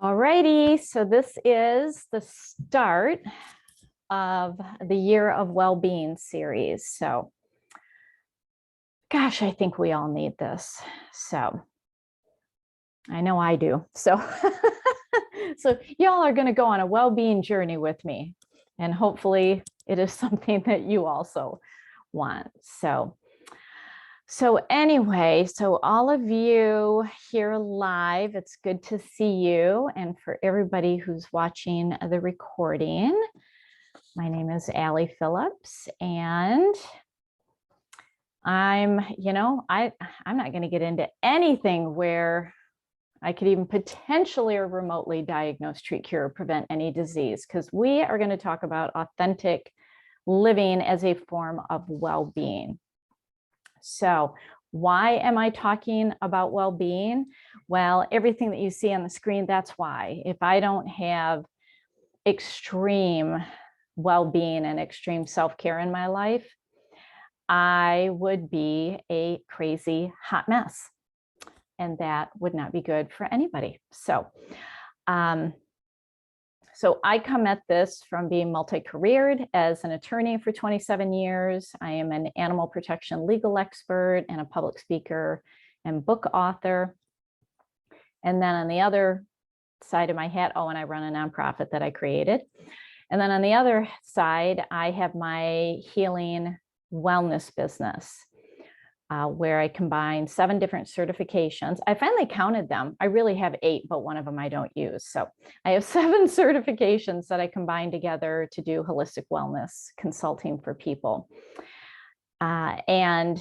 Alrighty, so this is the start of the Year of Well-Being series. So, gosh, I think we all need this. So, I know I do. So, so y'all are going to go on a well-being journey with me, and hopefully it is something that you also want. So anyway, so all of you here live, it's good to see you. And for everybody who's watching the recording, my name is Allie Phillips, and I'm not going to get into anything where I could even potentially or remotely diagnose, treat, cure, or prevent any disease, because we are going to talk about authentic living as a form of well-being. So why am I talking about well-being? Well, everything that you see on the screen, that's why. If I don't have extreme well-being and extreme self-care in my life, I would be a crazy hot mess. And that would not be good for anybody. So I come at this from being multi-careered as an attorney for 27 years. I am an animal protection legal expert and a public speaker and book author. And then on the other side of my hat, and I run a nonprofit that I created. And then on the other side, I have my healing wellness business, where I combine 7 different certifications. I finally counted them. I really have 8, but one of them I don't use. So I have 7 certifications that I combine together to do holistic wellness consulting for people. And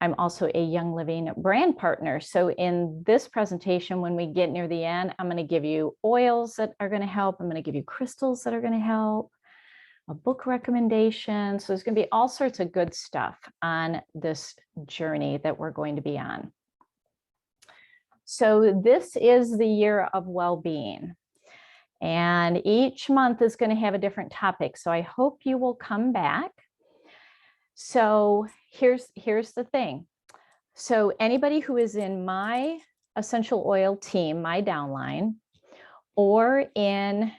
I'm also a Young Living brand partner. So in this presentation, when we get near the end, I'm going to give you oils that are going to help. I'm going to give you crystals that are going to help, a book recommendation. So there's going to be all sorts of good stuff on this journey that we're going to be on. So this is the Year of Well-Being, and each month is going to have a different topic. So I hope you will come back. So here's the thing. So anybody who is in my essential oil team, my downline, or in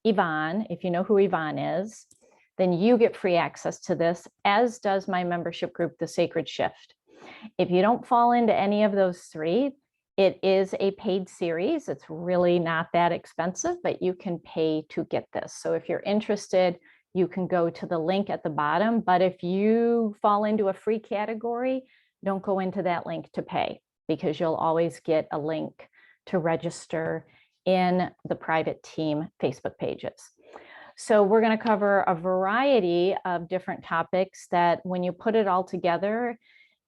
Yvonne, if you know who Yvonne is, then you get free access to this, as does my membership group, The Sacred Shift. If you don't fall into any of those 3, it is a paid series. It's really not that expensive, but you can pay to get this. So if you're interested, you can go to the link at the bottom. But if you fall into a free category, don't go into that link to pay, because you'll always get a link to register in the private team Facebook pages. So we're going to cover a variety of different topics that when you put it all together,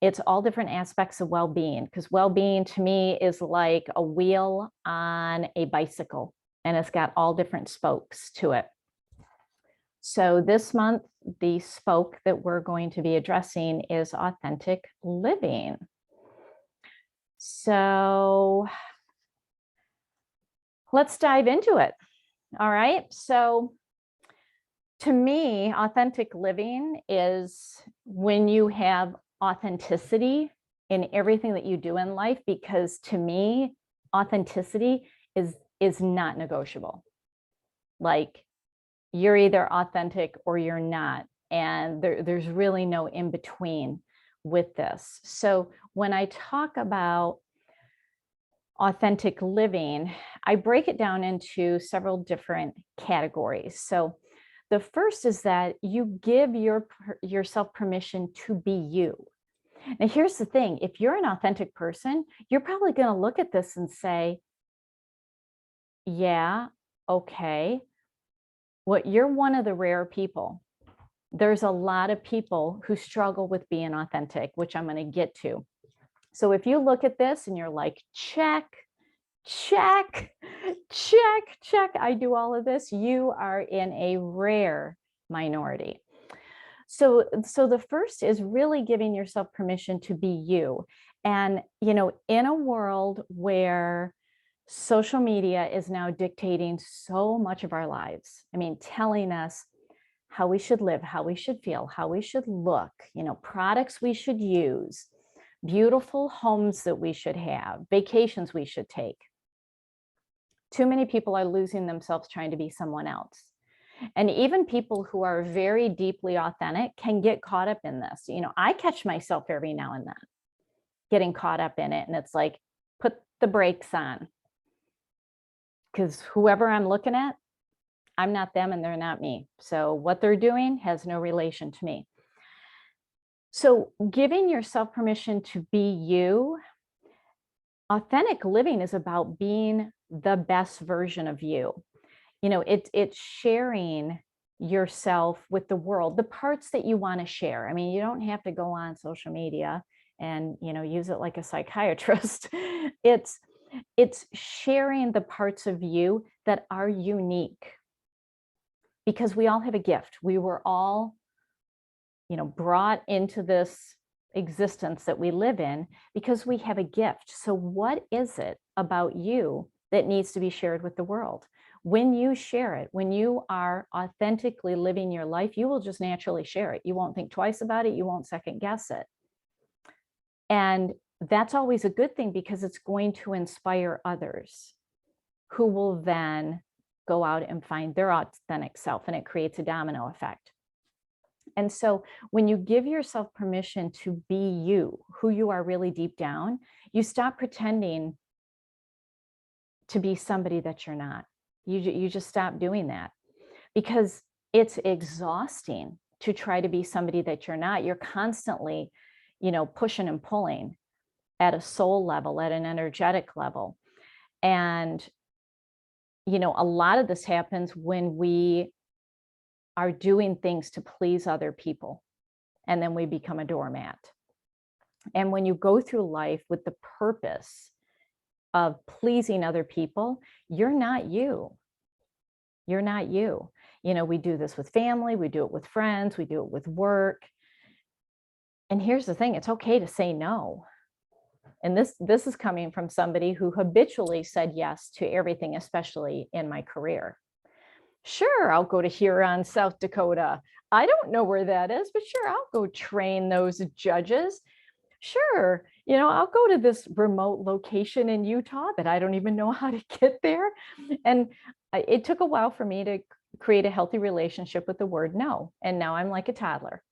it's all different aspects of well-being, because well-being to me is like a wheel on a bicycle, and it's got all different spokes to it. So this month, the spoke that we're going to be addressing is authentic living. So let's dive into it. All right. So to me, authentic living is when you have authenticity in everything that you do in life, because to me, authenticity is not negotiable. Like, you're either authentic or you're not. And there's really no in between with this. So when I talk about authentic living, I break it down into several different categories. So the first is that you give yourself permission to be you. Now, here's the thing. If you're an authentic person, you're probably going to look at this and say, yeah, okay. Well, you're one of the rare people. There's a lot of people who struggle with being authentic, which I'm going to get to. So if you look at this and you're like, check, check, check, check, I do all of this, you are in a rare minority. So the first is really giving yourself permission to be you. And, in a world where social media is now dictating so much of our lives, I mean, telling us how we should live, how we should feel, how we should look, products we should use, beautiful homes that we should have, vacations we should take. Too many people are losing themselves trying to be someone else. And even people who are very deeply authentic can get caught up in this. You know, I catch myself every now and then getting caught up in it. And it's like, put the brakes on. Because whoever I'm looking at, I'm not them and they're not me. So what they're doing has no relation to me. So giving yourself permission to be you, authentic living is about being the best version of you. You know, it's sharing yourself with the world, the parts that you want to share. I mean, you don't have to go on social media and, you know, use it like a psychiatrist. It's sharing the parts of you that are unique, because we all have a gift. We were all, you know, brought into this existence that we live in because we have a gift. So what is it about you that needs to be shared with the world? When you share it, when you are authentically living your life, you will just naturally share it. You won't think twice about it. You won't second guess it. And that's always a good thing, because it's going to inspire others who will then go out and find their authentic self, and it creates a domino effect. And so when you give yourself permission to be you, who you are really deep down, you stop pretending to be somebody that you're not. You just stop doing that, because it's exhausting to try to be somebody that you're not. You're constantly, you know, pushing and pulling at a soul level, at an energetic level. And, you know, a lot of this happens when we are doing things to please other people, and then we become a doormat. And when you go through life with the purpose of pleasing other people, you're not you. You're not you. You know, we do this with family, we do it with friends, we do it with work. And here's the thing, it's okay to say no. And this is coming from somebody who habitually said yes to everything, especially in my career. Sure, I'll go to Huron, South Dakota. I don't know where that is, but sure, I'll go train those judges. Sure, you know, I'll go to this remote location in Utah that I don't even know how to get there. And it took a while for me to create a healthy relationship with the word no. And now I'm like a toddler.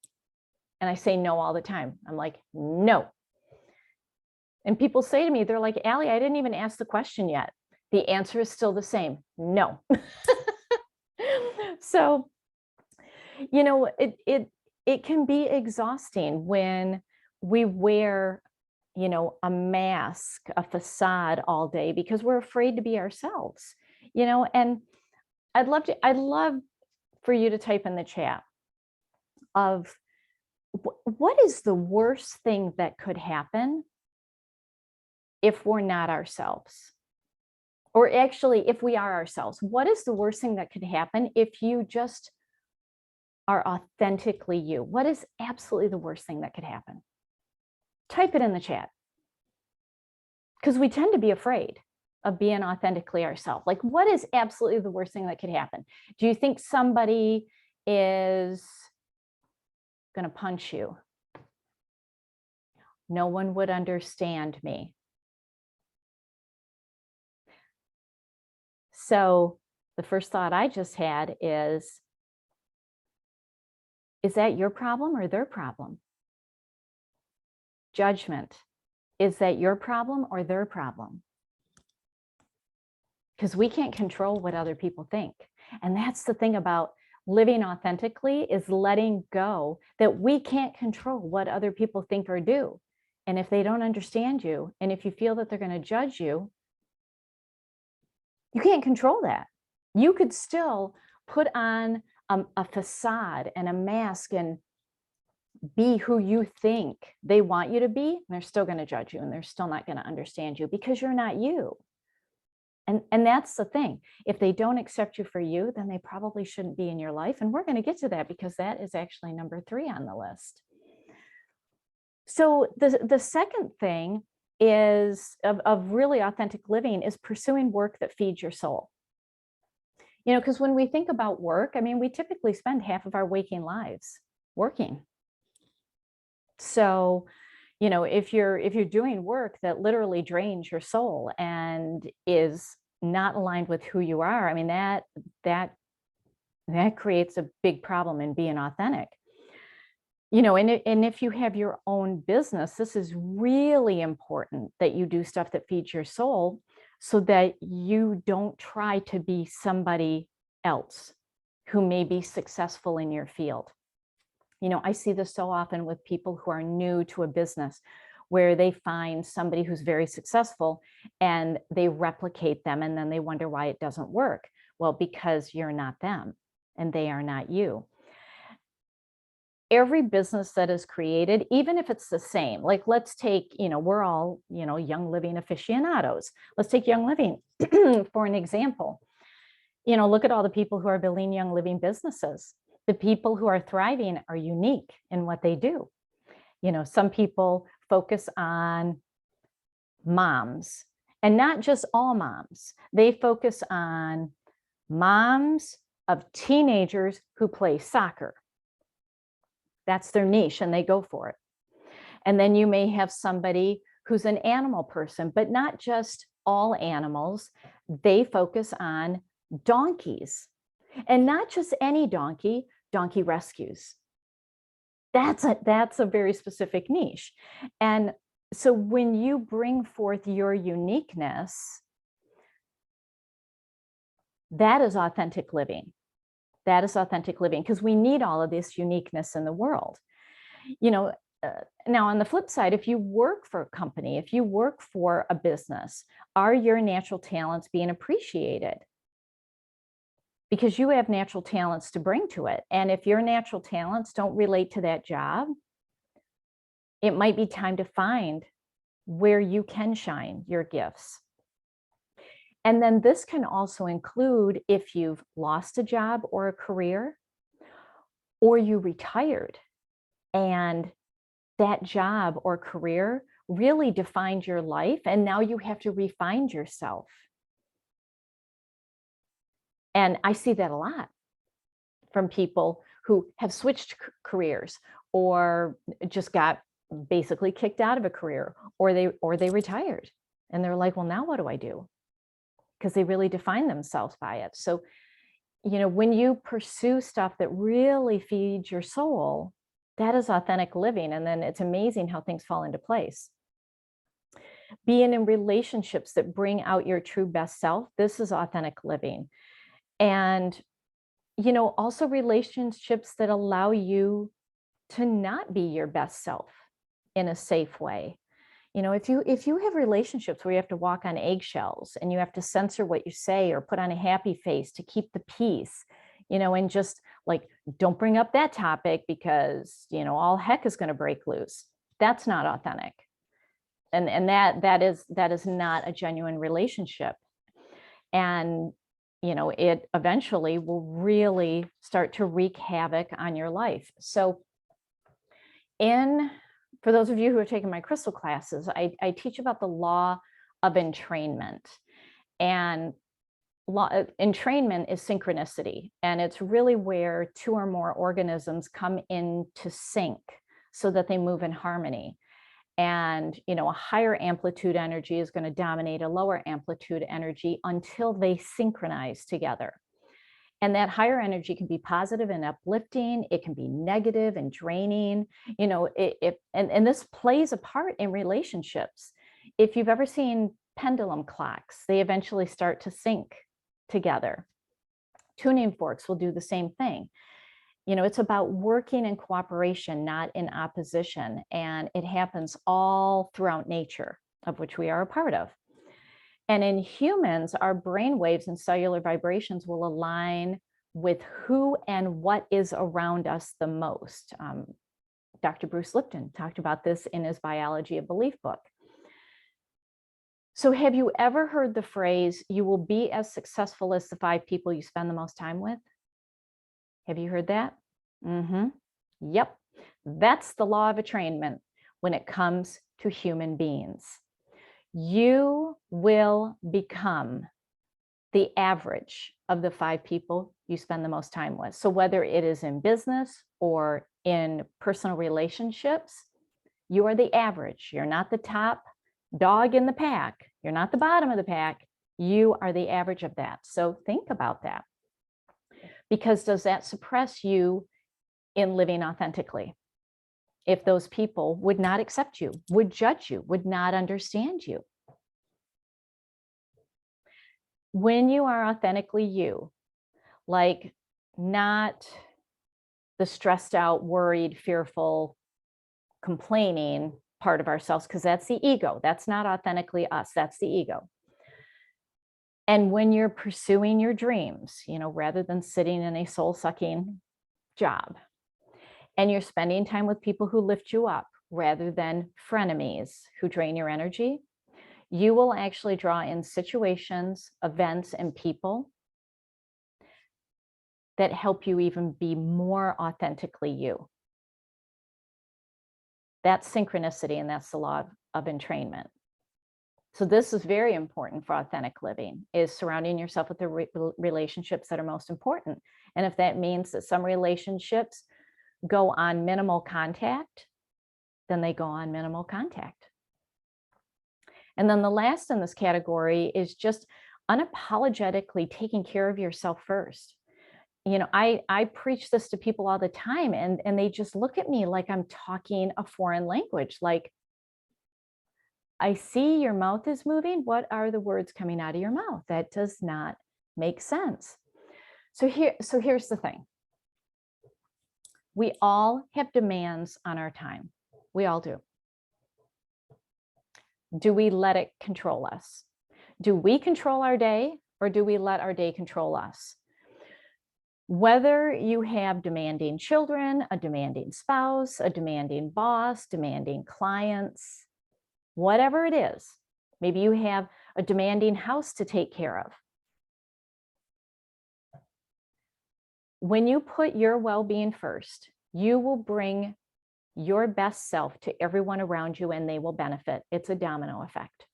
And I say no all the time. I'm like, no. And people say to me, they're like, Allie, I didn't even ask the question yet. The answer is still the same, no. So, you know, it can be exhausting when we wear, you know, a mask, a facade all day because we're afraid to be ourselves, you know. And I'd love for you to type in the chat of what is the worst thing that could happen if we're not ourselves? Or actually, if we are ourselves, what is the worst thing that could happen if you just are authentically you? What is absolutely the worst thing that could happen? Type it in the chat. Because we tend to be afraid of being authentically ourselves. Like, what is absolutely the worst thing that could happen? Do you think somebody is going to punch you? No one would understand me. So the first thought I just had is that your problem or their problem? Judgment. Is that your problem or their problem? Because we can't control what other people think. And that's the thing about living authentically, is letting go that we can't control what other people think or do. And if they don't understand you, and if you feel that they're going to judge you, you can't control that. You could still put on a facade and a mask and be who you think they want you to be, and they're still going to judge you, and they're still not going to understand you because you're not you. And that's the thing. If they don't accept you for you, then they probably shouldn't be in your life. And we're going to get to that, because that is actually number 3 on the list. So the second thing is of really authentic living is pursuing work that feeds your soul. You know, because when we think about work, I mean, we typically spend half of our waking lives working. So, you know, if you're doing work that literally drains your soul and is not aligned with who you are, I mean, that creates a big problem in being authentic. And if you have your own business, this is really important that you do stuff that feeds your soul so that you don't try to be somebody else who may be successful in your field. I see this so often with people who are new to a business where they find somebody who's very successful and they replicate them, and then they wonder why it doesn't work. Well, because you're not them and they are not you. Every business that is created, even if it's the same, like let's take, we're all, Young Living aficionados. Let's take Young Living for an example. Look at all the people who are building Young Living businesses. The people who are thriving are unique in what they do. Some people focus on moms, and not just all moms. They focus on moms of teenagers who play soccer. That's their niche, and they go for it. And then you may have somebody who's an animal person, but not just all animals. They focus on donkeys, and not just any donkey rescues. That's a very specific niche. And so when you bring forth your uniqueness, that is authentic living. That is authentic living, because we need all of this uniqueness in the world. Now on the flip side, if you work for a company, if you work for a business, are your natural talents being appreciated? Because you have natural talents to bring to it. And if your natural talents don't relate to that job, it might be time to find where you can shine your gifts. And then this can also include if you've lost a job or a career, or you retired and that job or career really defined your life, and now you have to refine yourself. And I see that a lot from people who have switched careers, or just got basically kicked out of a career, or they retired and they're like, well, now what do I do? Because they really define themselves by it. So, when you pursue stuff that really feeds your soul, that is authentic living. And then it's amazing how things fall into place. Being in relationships that bring out your true best self, this is authentic living. And, also relationships that allow you to not be your best self in a safe way. If you have relationships where you have to walk on eggshells and you have to censor what you say or put on a happy face to keep the peace, and just like, don't bring up that topic because, all heck is going to break loose. That's not authentic. And that is not a genuine relationship. And, it eventually will really start to wreak havoc on your life. So for those of you who have taken my crystal classes, I teach about the law of entrainment. And entrainment is synchronicity. And it's really where two or more organisms come into sync so that they move in harmony. And, a higher amplitude energy is going to dominate a lower amplitude energy until they synchronize together. And that higher energy can be positive and uplifting. It can be negative and draining. And this plays a part in relationships. If you've ever seen pendulum clocks, they eventually start to sync together. Tuning forks will do the same thing. It's about working in cooperation, not in opposition. And it happens all throughout nature, of which we are a part of. And in humans, our brain waves and cellular vibrations will align with who and what is around us the most. Dr. Bruce Lipton talked about this in his Biology of Belief book. So have you ever heard the phrase, you will be as successful as the 5 people you spend the most time with? Have you heard that? Yep. That's the law of entrainment when it comes to human beings. You will become the average of the 5 people you spend the most time with. So whether it is in business or in personal relationships, you are the average. You're not the top dog in the pack. You're not the bottom of the pack. You are the average of that. So think about that. Because does that suppress you in living authentically? If those people would not accept you, would judge you, would not understand you. When you are authentically you, like not the stressed out, worried, fearful, complaining part of ourselves, because that's the ego. That's not authentically us. That's the ego. And when you're pursuing your dreams, rather than sitting in a soul-sucking job, and you're spending time with people who lift you up rather than frenemies who drain your energy, you will actually draw in situations, events, and people that help you even be more authentically you. That's synchronicity, and that's the law of entrainment. So this is very important for authentic living, is surrounding yourself with the relationships that are most important. And if that means that some relationships go on minimal contact, then they go on minimal contact. And then the last in this category is just unapologetically taking care of yourself first. I preach this to people all the time, and they just look at me like I'm talking a foreign language. Like, I see your mouth is moving. What are the words coming out of your mouth? That does not make sense. So here's the thing. We all have demands on our time. We all do. Do we let it control us? Do we control our day, or do we let our day control us? Whether you have demanding children, a demanding spouse, a demanding boss, demanding clients, whatever it is, maybe you have a demanding house to take care of. When you put your well-being first, you will bring your best self to everyone around you, and they will benefit. It's a domino effect.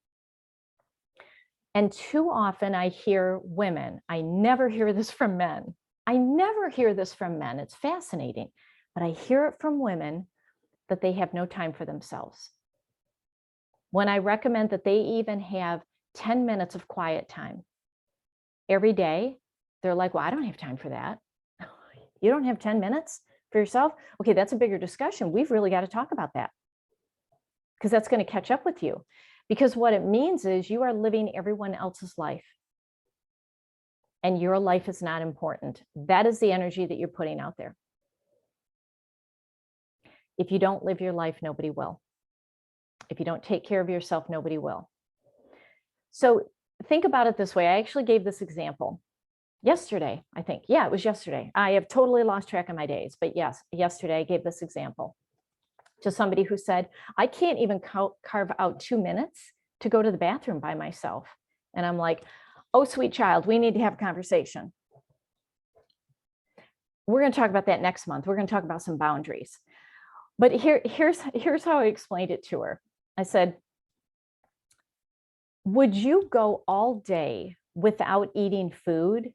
And too often I hear women, I never hear this from men. I never hear this from men. It's fascinating, but I hear it from women that they have no time for themselves. When I recommend that they even have 10 minutes of quiet time every day, they're like, well, I don't have time for that. You don't have 10 minutes for yourself? Okay, that's a bigger discussion. We've really got to talk about that, because that's going to catch up with you. Because what it means is you are living everyone else's life, and your life is not important. That is the energy that you're putting out there. If you don't live your life, nobody will. If you don't take care of yourself, nobody will. So think about it this way. I actually gave this example yesterday, I think. Yeah, it was yesterday. I have totally lost track of my days, but yes, yesterday I gave this example to somebody who said, I can't even carve out 2 minutes to go to the bathroom by myself. And I'm like, oh, sweet child, we need to have a conversation. We're going to talk about that next month. We're going to talk about some boundaries. But here's how I explained it to her. I said, would you go all day without eating food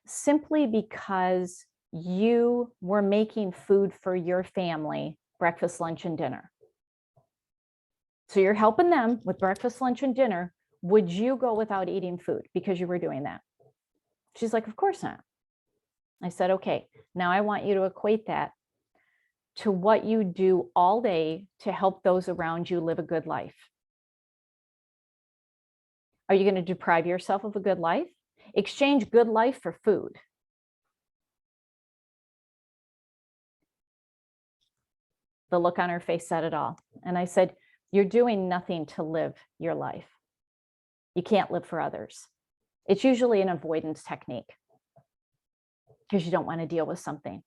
simply because you were making food for your family, breakfast, lunch, and dinner? So you're helping them with breakfast, lunch, and dinner. Would you go without eating food because you were doing that? She's like, of course not. I said, okay, now I want you to equate that to what you do all day to help those around you live a good life. Are you going to deprive yourself of a good life? Exchange good life for food. The look on her face said it all. And I said, you're doing nothing to live your life. You can't live for others. It's usually an avoidance technique because you don't want to deal with something.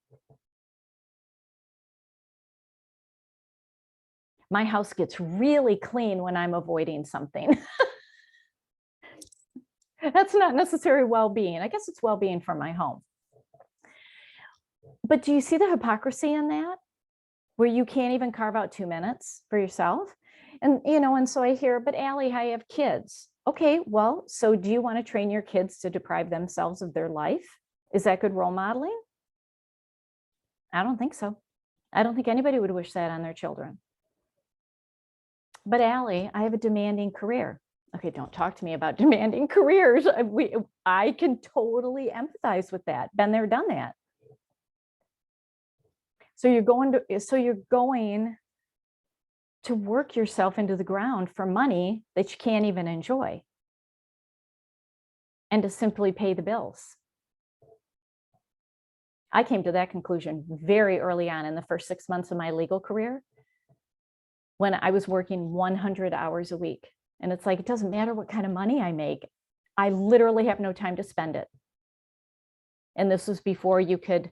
My house gets really clean when I'm avoiding something. That's not necessarily well-being. I guess it's well-being for my home. But do you see the hypocrisy in that? Where you can't even carve out 2 minutes for yourself? And, and so I hear, but Allie, I have kids. Okay, well, so do you want to train your kids to deprive themselves of their life? Is that good role modeling? I don't think so. I don't think anybody would wish that on their children. But Allie, I have a demanding career. Okay, don't talk to me about demanding careers. I can totally empathize with that. Been there, done that. So you're going to work yourself into the ground for money that you can't even enjoy, and to simply pay the bills. I came to that conclusion very early on in the first 6 months of my legal career, when I was working 100 hours a week. And it's like, it doesn't matter what kind of money I make. I literally have no time to spend it. And this was before you could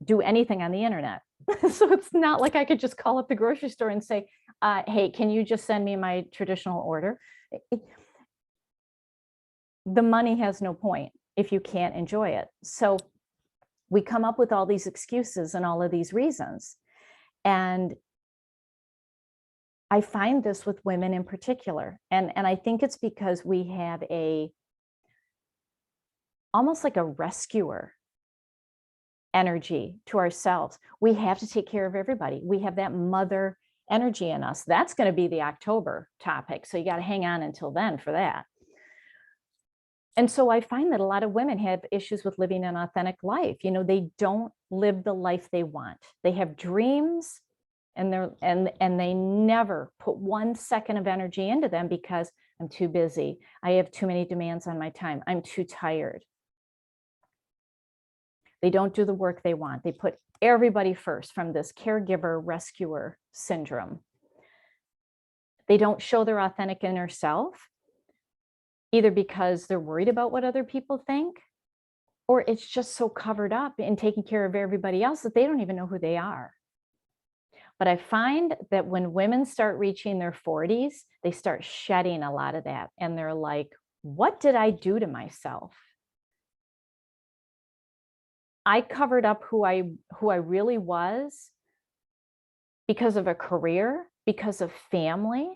do anything on the internet. So it's not like I could just call up the grocery store and say, hey, can you just send me my traditional order? The money has no point if you can't enjoy it. So we come up with all these excuses and all of these reasons. And I find this with women in particular. And I think it's because we have almost like a rescuer energy to ourselves. We have to take care of everybody. We have that mother energy in us. That's going to be the October topic. So you got to hang on until then for that. And so I find that a lot of women have issues with living an authentic life. You know, they don't live the life they want. They have dreams, and they never put 1 second of energy into them because I'm too busy. I have too many demands on my time. I'm too tired. They don't do the work they want. They put everybody first, from this caregiver rescuer syndrome. They don't show their authentic inner self, either because they're worried about what other people think, or it's just so covered up in taking care of everybody else that they don't even know who they are. But I find that when women start reaching their 40s, they start shedding a lot of that. And they're like, what did I do to myself? I covered up who I really was because of a career, because of family.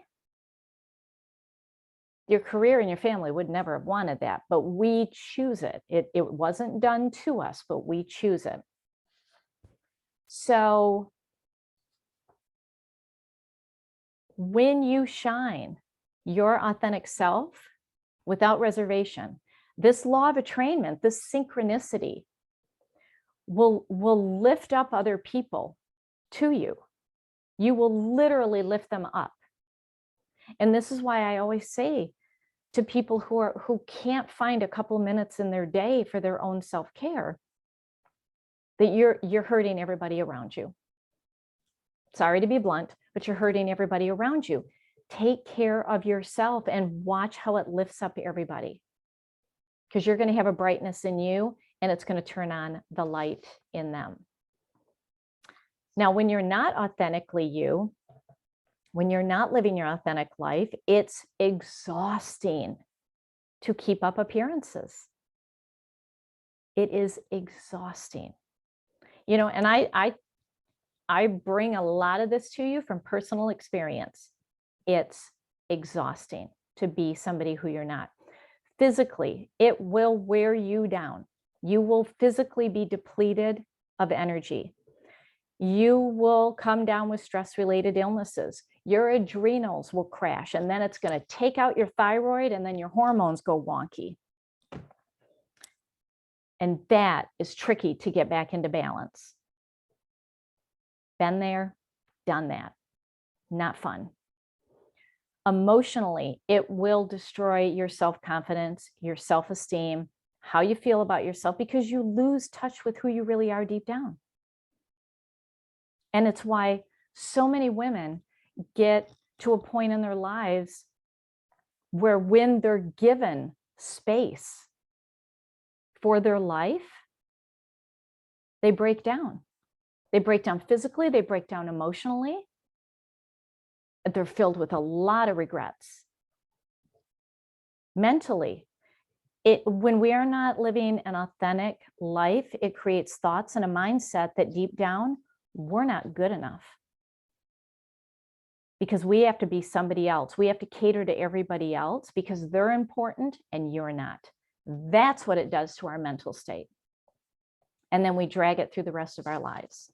Your career and your family would never have wanted that, but we choose it. It wasn't done to us, but we choose it. So when you shine your authentic self without reservation, this law of attrainment, this synchronicity will lift up other people to you. You will literally lift them up. And this is why I always say to people who can't find a couple minutes in their day for their own self-care, that you're hurting everybody around you. Sorry to be blunt, but you're hurting everybody around you. Take care of yourself and watch how it lifts up everybody. Because you're going to have a brightness in you, and it's going to turn on the light in them. Now, when you're not authentically you, when you're not living your authentic life, it's exhausting to keep up appearances. It is exhausting. You know, and I bring a lot of this to you from personal experience. It's exhausting to be somebody who you're not. Physically, it will wear you down. You will physically be depleted of energy. You will come down with stress-related illnesses. Your adrenals will crash, and then it's going to take out your thyroid, and then your hormones go wonky. And that is tricky to get back into balance. Been there, done that. Not fun. Emotionally, it will destroy your self-confidence, your self-esteem, how you feel about yourself, because you lose touch with who you really are deep down. And it's why so many women get to a point in their lives where, when they're given space for their life, they break down. They break down physically, they break down emotionally. They're filled with a lot of regrets. Mentally, when we are not living an authentic life, it creates thoughts and a mindset that deep down, we're not good enough. Because we have to be somebody else. We have to cater to everybody else because they're important and you're not. That's what it does to our mental state. And then we drag it through the rest of our lives.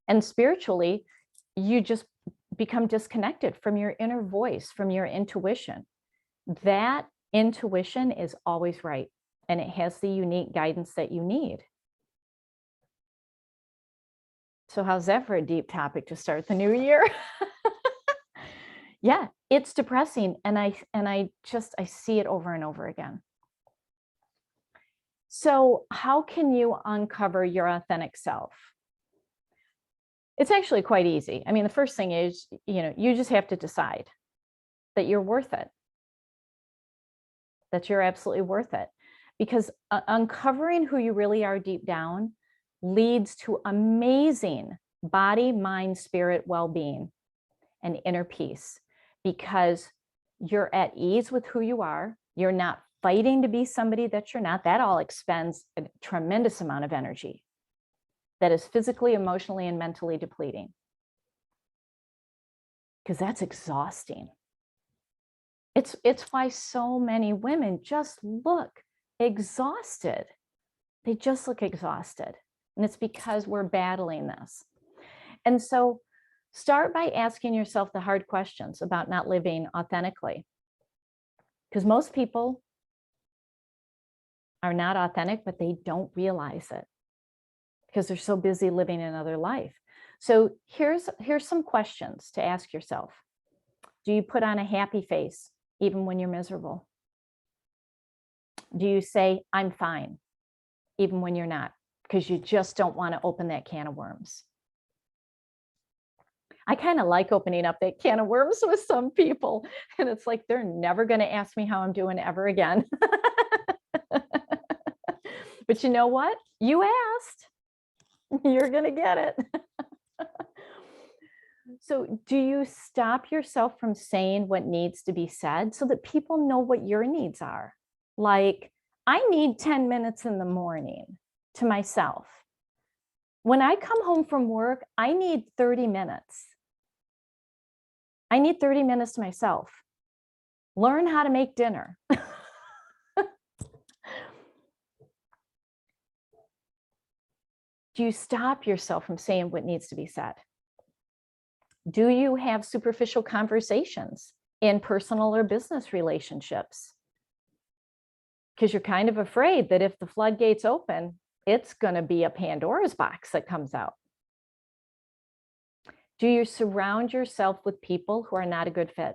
And spiritually, you just become disconnected from your inner voice, from your intuition. that intuition is always right, and it has the unique guidance that you need. So how's that for a deep topic to start the new year? Yeah, it's depressing, and I see it over and over again. So how can you uncover your authentic self? It's actually quite easy. I mean, the first thing is, you just have to decide that you're worth it, that you're absolutely worth it. Because uncovering who you really are deep down leads to amazing body, mind, spirit well-being and inner peace, because you're at ease with who you are. You're not fighting to be somebody that you're not. That all expends a tremendous amount of energy that is physically, emotionally, and mentally depleting, because that's exhausting. It's why so many women just look exhausted. They just look exhausted. And it's because we're battling this. And so start by asking yourself the hard questions about not living authentically. Because most people are not authentic, but they don't realize it because they're so busy living another life. So here's some questions to ask yourself. Do you put on a happy face even when you're miserable? Do you say, I'm fine, even when you're not, because you just don't want to open that can of worms? I kind of like opening up that can of worms with some people. And it's like, they're never going to ask me how I'm doing ever again. But you know what? You asked. You're going to get it. So do you stop yourself from saying what needs to be said so that people know what your needs are? Like, I need 10 minutes in the morning to myself. When I come home from work, I need 30 minutes. I need 30 minutes to myself. Learn how to make dinner. Do you stop yourself from saying what needs to be said? Do you have superficial conversations in personal or business relationships? Because you're kind of afraid that if the floodgates open, it's going to be a Pandora's box that comes out. Do you surround yourself with people who are not a good fit?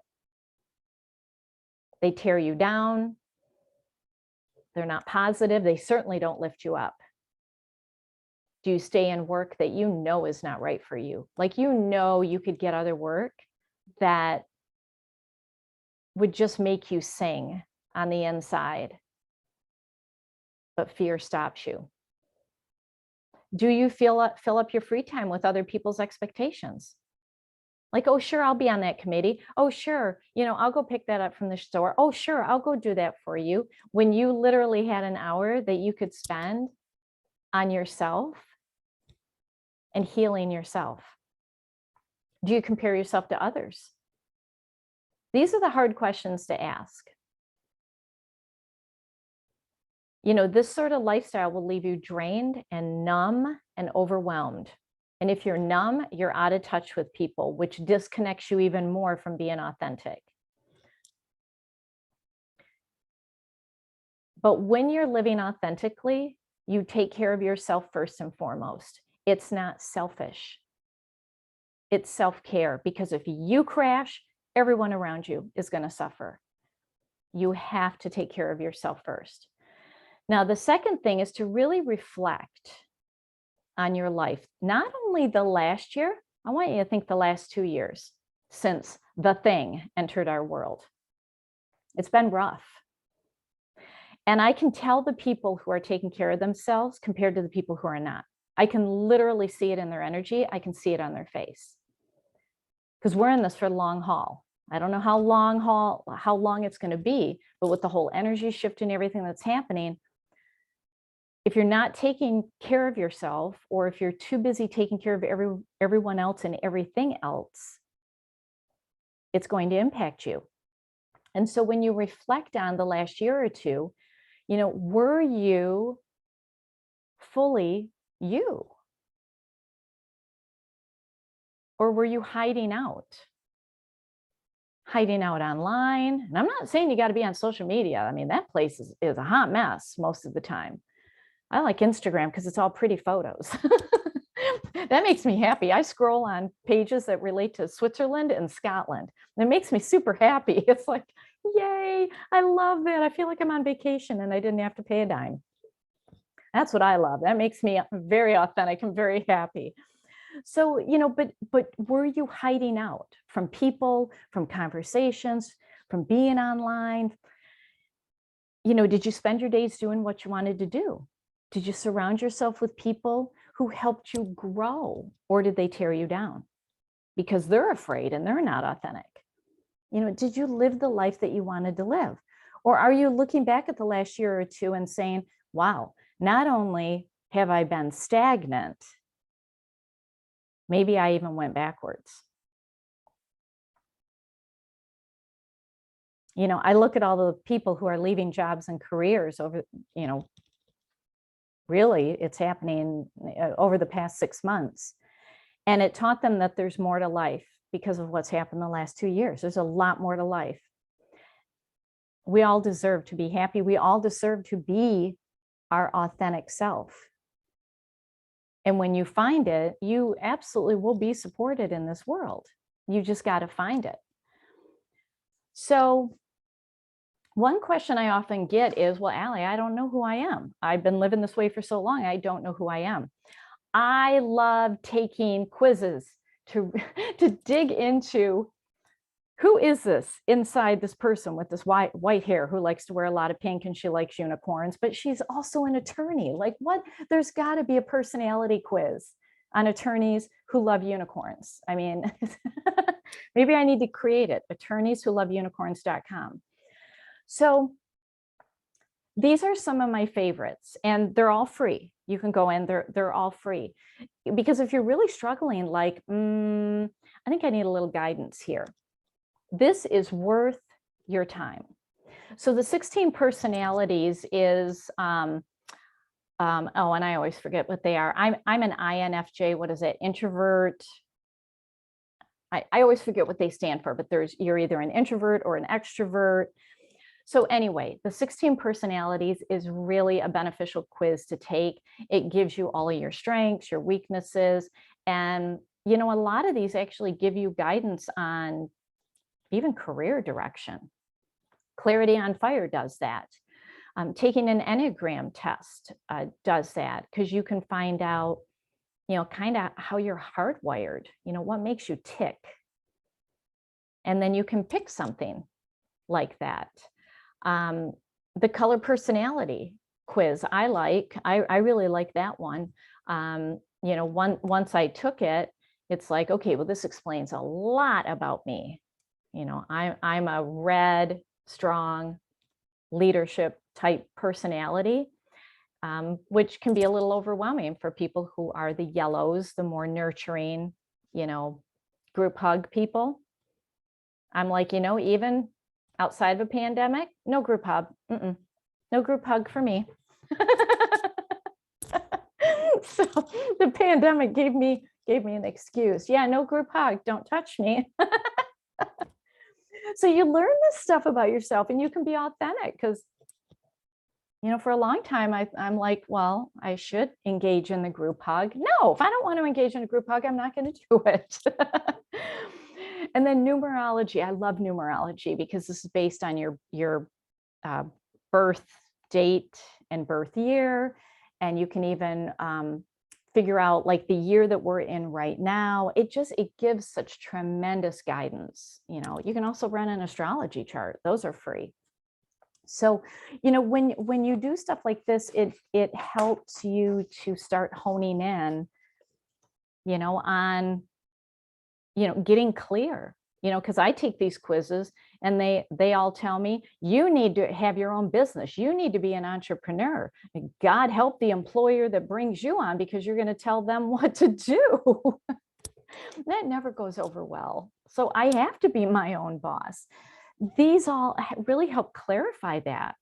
They tear you down. They're not positive. They certainly don't lift you up. Do you stay in work that you know is not right for you? Like, you could get other work that would just make you sing on the inside, but fear stops you. Do you fill up your free time with other people's expectations? Like, oh, sure, I'll be on that committee. Oh, sure, I'll go pick that up from the store. Oh, sure, I'll go do that for you. When you literally had an hour that you could spend on yourself and healing yourself. Do you compare yourself to others? These are the hard questions to ask. This sort of lifestyle will leave you drained and numb and overwhelmed. And if you're numb, you're out of touch with people, which disconnects you even more from being authentic. But when you're living authentically, you take care of yourself first and foremost. It's not selfish. It's self-care, because if you crash, everyone around you is going to suffer. You have to take care of yourself first. Now, the second thing is to really reflect on your life. Not only the last year, I want you to think the last 2 years since the thing entered our world. It's been rough. And I can tell the people who are taking care of themselves compared to the people who are not. I can literally see it in their energy. I can see it on their face. Because we're in this for the long haul. I don't know how long it's going to be, but with the whole energy shift and everything that's happening, if you're not taking care of yourself, or if you're too busy taking care of everyone else and everything else, it's going to impact you. And so when you reflect on the last year or two, were you fully you? Or were you hiding out? hiding out online. And I'm not saying you got to be on social media. I mean, that place is a hot mess most of the time. I like Instagram because it's all pretty photos. That makes me happy. I scroll on pages that relate to Switzerland and Scotland. And it makes me super happy. It's like, yay, I love that. I feel like I'm on vacation and I didn't have to pay a dime. That's what I love. That makes me very authentic and very happy. So, but were you hiding out from people, from conversations, from being online? Did you spend your days doing what you wanted to do? Did you surround yourself with people who helped you grow, or did they tear you down because they're afraid and they're not authentic? Did you live the life that you wanted to live? Or are you looking back at the last year or two and saying, wow, not only have I been stagnant, maybe I even went backwards. I look at all the people who are leaving jobs and careers over, really it's happening over the past 6 months. And it taught them that there's more to life because of what's happened the last 2 years. There's a lot more to life. We all deserve to be happy. We all deserve to be our authentic self. And when you find it, you absolutely will be supported in this world. You just got to find it. So one question I often get is, well, Allie, I don't know who I am. I've been living this way for so long. I don't know who I am. I love taking quizzes to dig into who is this inside this person with this white hair who likes to wear a lot of pink and she likes unicorns, but she's also an attorney. Like what? There's got to be a personality quiz on attorneys who love unicorns. I mean, maybe I need to create it, attorneyswholoveunicorns.com. So these are some of my favorites, and they're all free. You can go in, they're all free. Because if you're really struggling, like, I think I need a little guidance here. This is worth your time. So the 16 personalities is, oh, and I always forget what they are. I'm an INFJ. What is it? Introvert. I always forget what they stand for, but you're either an introvert or an extrovert. So anyway, the 16 personalities is really a beneficial quiz to take. It gives you all of your strengths, your weaknesses, and a lot of these actually give you guidance on even career direction. Clarity on Fire does that. Taking an Enneagram test does that, because you can find out, kind of how you're hardwired, what makes you tick. And then you can pick something like that. The color personality quiz, I really like that one. Once I took it, it's like, okay, well, this explains a lot about me. I'm a red, strong leadership type personality, which can be a little overwhelming for people who are the yellows, the more nurturing, group hug people. I'm like, even outside of a pandemic, no group hug. No group hug for me. So the pandemic gave me an excuse. Yeah, no group hug. Don't touch me. So you learn this stuff about yourself, and you can be authentic, because for a long time I'm like, well, I should engage in the group hug. No, if I don't want to engage in a group hug, I'm not going to do it. And then numerology. I love numerology because this is based on your birth date and birth year. And you can even figure out like the year that we're in right now. It gives such tremendous guidance. You can also run an astrology chart. Those are free. So, when you do stuff like this, it helps you to start honing in, on getting clear, because I take these quizzes and they all tell me, you need to have your own business. You need to be an entrepreneur. And God help the employer that brings you on, because you're going to tell them what to do. That never goes over well. So I have to be my own boss. These all really help clarify that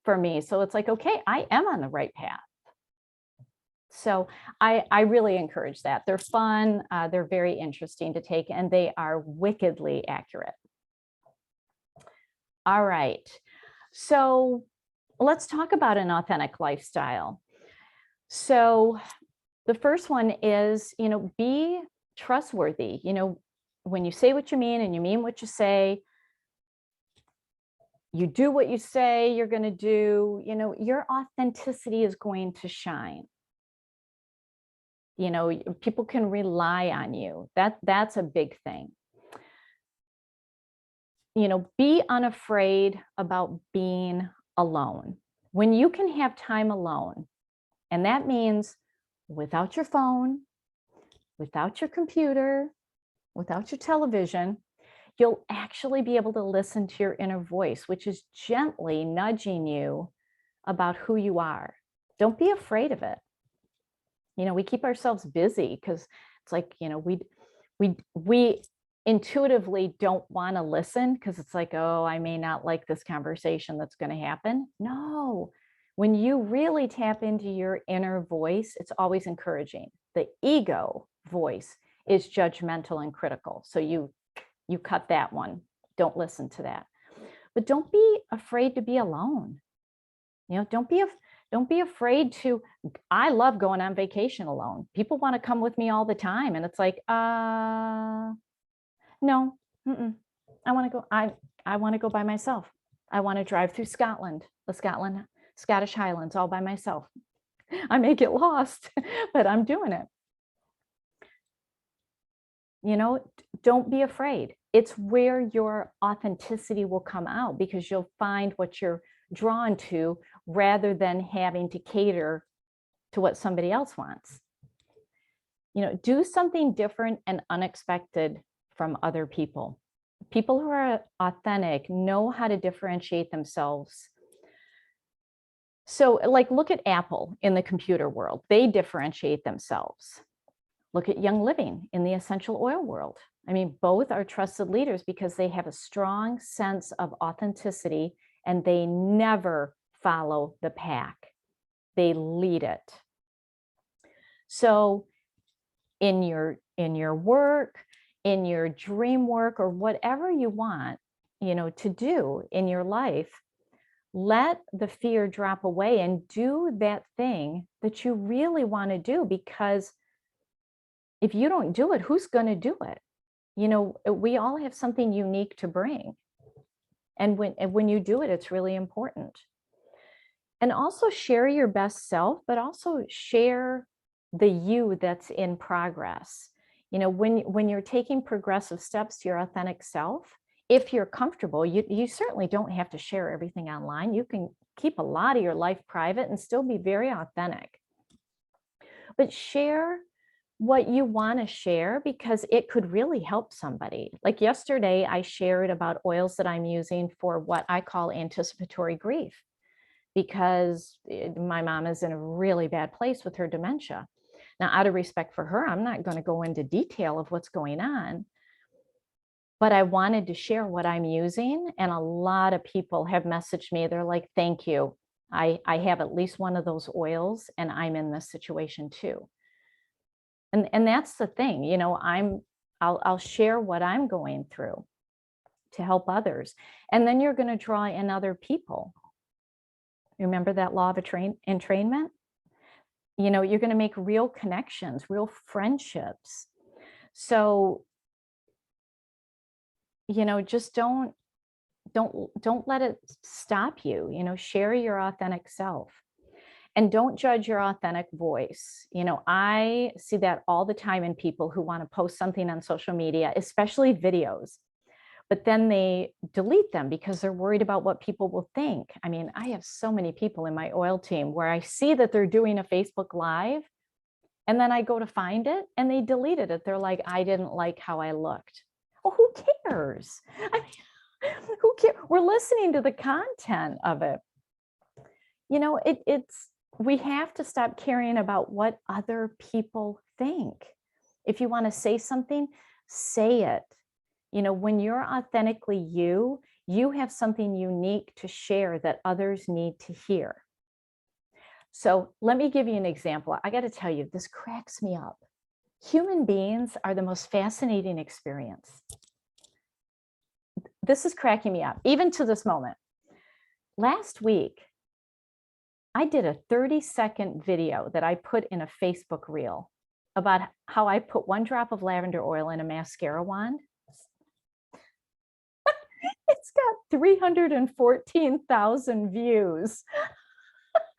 for me. So it's like, okay, I am on the right path. So I really encourage that. They're fun. They're very interesting to take, and they are wickedly accurate. All right. So let's talk about an authentic lifestyle. So the first one is, be trustworthy. When you say what you mean and you mean what you say, you do what you say you're going to do, your authenticity is going to shine. People can rely on you. That's a big thing. Be unafraid about being alone. When you can have time alone, and that means without your phone, without your computer, without your television, you'll actually be able to listen to your inner voice, which is gently nudging you about who you are. Don't be afraid of it. We keep ourselves busy because it's like, we intuitively don't want to listen because it's like, oh, I may not like this conversation that's going to happen. No, when you really tap into your inner voice, it's always encouraging. The ego voice is judgmental and critical. So you cut that one. Don't listen to that. But don't be afraid to be alone. Don't be afraid to. I love going on vacation alone. People want to come with me all the time, and it's like, no, I want to go. I want to go by myself. I want to drive through Scotland, the Scottish Highlands, all by myself. I may get lost, but I'm doing it. Don't be afraid. It's where your authenticity will come out because you'll find what you're drawn to rather than having to cater to what somebody else wants. Do something different and unexpected from other people. People who are authentic know how to differentiate themselves. So, like, look at Apple in the computer world. They differentiate themselves. Look at Young Living in the essential oil world. I mean, both are trusted leaders because they have a strong sense of authenticity and they never follow the pack. They lead it. So in your work, in your dream work, or whatever you want, to do in your life, let the fear drop away and do that thing that you really want to do, because if you don't do it, who's going to do it? We all have something unique to bring. And when you do it, it's really important. And also share your best self, but also share the you that's in progress. When you're taking progressive steps to your authentic self, if you're comfortable, you certainly don't have to share everything online. You can keep a lot of your life private and still be very authentic. But share what you want to share because it could really help somebody. Like yesterday, I shared about oils that I'm using for what I call anticipatory grief, because my mom is in a really bad place with her dementia. Now, out of respect for her, I'm not going to go into detail of what's going on, but I wanted to share what I'm using. And a lot of people have messaged me. They're like, thank you. I have at least one of those oils and I'm in this situation too. And that's the thing, I'll share what I'm going through to help others. And then you're going to draw in other people. Remember that law of entrainment? You're going to make real connections, real friendships. So, just don't let it stop you. Share your authentic self. And don't judge your authentic voice. I see that all the time in people who want to post something on social media, especially videos, but then they delete them because they're worried about what people will think. I mean, I have so many people in my oil team where I see that they're doing a Facebook Live, and then I go to find it and they deleted it. They're like, I didn't like how I looked. Well, who cares? I mean, who cares? We're listening to the content of it. We have to stop caring about what other people think. If you want to say something, say it. When you're authentically you have something unique to share that others need to hear. So let me give you an example. I got to tell you, this cracks me up. Human beings are the most fascinating experience. this is cracking me up, even to this moment. Last week, I did a 30-second video that I put in a Facebook reel about how I put 1 drop of lavender oil in a mascara wand. It's got 314,000 views.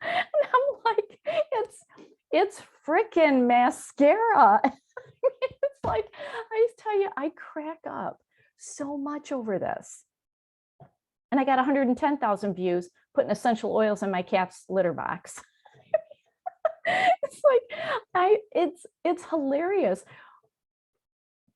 And I'm like, it's freaking mascara. It's like, I tell you, I crack up so much over this. And I got 110,000 views putting essential oils in my cat's litter box. It's like, it's hilarious.